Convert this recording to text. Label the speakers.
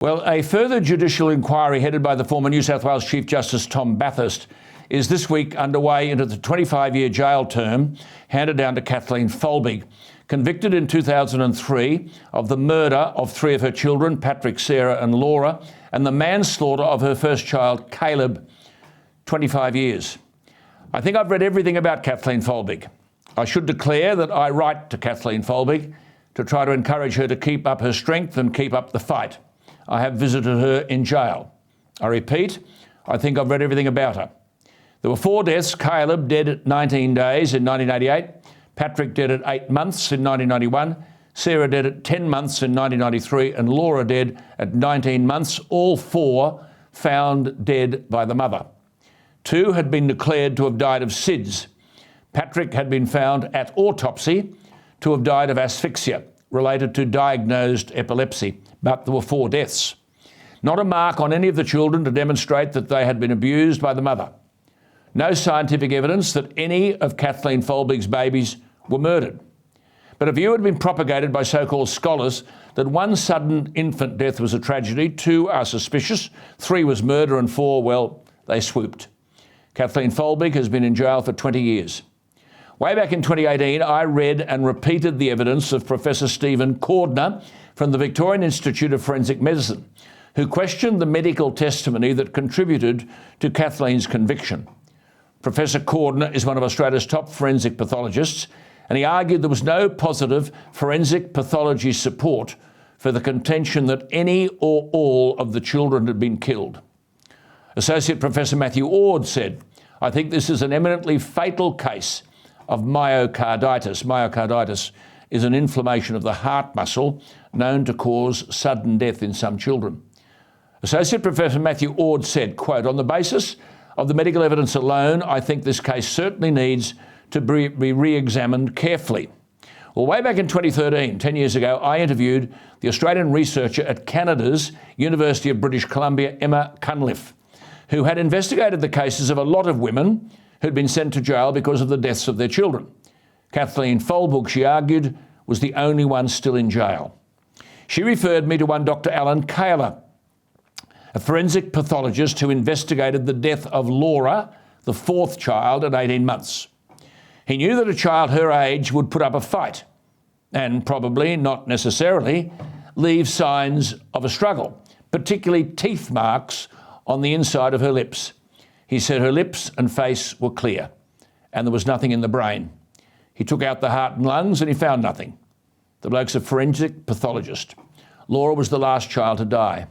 Speaker 1: Well, a further judicial inquiry headed by the former New South Wales Chief Justice Tom Bathurst is this week underway into the 25-year jail term handed down to Kathleen Folbigg, convicted in 2003 of the murder of three of her children, Patrick, Sarah and Laura, and the manslaughter of her first child, Caleb, 25 years. I think I've read everything about Kathleen Folbigg. I should declare that I write to Kathleen Folbigg to try to encourage her to keep up her strength and keep up the fight. I have visited her in jail. I repeat, I think I've read everything about her. There were 4 deaths: Caleb dead at 19 days in 1988, Patrick dead at 8 months in 1991, Sarah dead at 10 months in 1993, and Laura dead at 19 months, all 4 found dead by the mother. 2 had been declared to have died of SIDS. Patrick had been found at autopsy to have died of asphyxia related to diagnosed epilepsy, but there were 4 deaths. Not a mark on any of the children to demonstrate that they had been abused by the mother. No scientific evidence that any of Kathleen Folbigg's babies were murdered. But a view had been propagated by so-called scholars that 1 sudden infant death was a tragedy, 2 are suspicious, 3 was murder, and 4, well, they swooped. Kathleen Folbigg has been in jail for 20 years. Way back in 2018, I read and repeated the evidence of Professor Stephen Cordner from the Victorian Institute of Forensic Medicine, who questioned the medical testimony that contributed to Kathleen's conviction. Professor Cordner is one of Australia's top forensic pathologists, and he argued there was no positive forensic pathology support for the contention that any or all of the children had been killed. Associate Professor Matthew Ord said, "I think this is an eminently fatal case of myocarditis." Myocarditis is an inflammation of the heart muscle known to cause sudden death in some children. Associate Professor Matthew Ord said, quote, "On the basis of the medical evidence alone, I think this case certainly needs to be re-examined carefully." Well, way back in 2013, 10 years ago, I interviewed the Australian researcher at Canada's University of British Columbia, Emma Cunliffe, who had investigated the cases of a lot of women who'd been sent to jail because of the deaths of their children. Kathleen Folbigg, she argued, was the only one still in jail. She referred me to one Dr. Alan Kaler, a forensic pathologist who investigated the death of Laura, the 4th child, at 18 months. He knew that a child her age would put up a fight and probably, not necessarily, leave signs of a struggle, particularly teeth marks on the inside of her lips. He said her lips and face were clear and there was nothing in the brain. He took out the heart and lungs and he found nothing. The bloke's a forensic pathologist. Laura was the last child to die.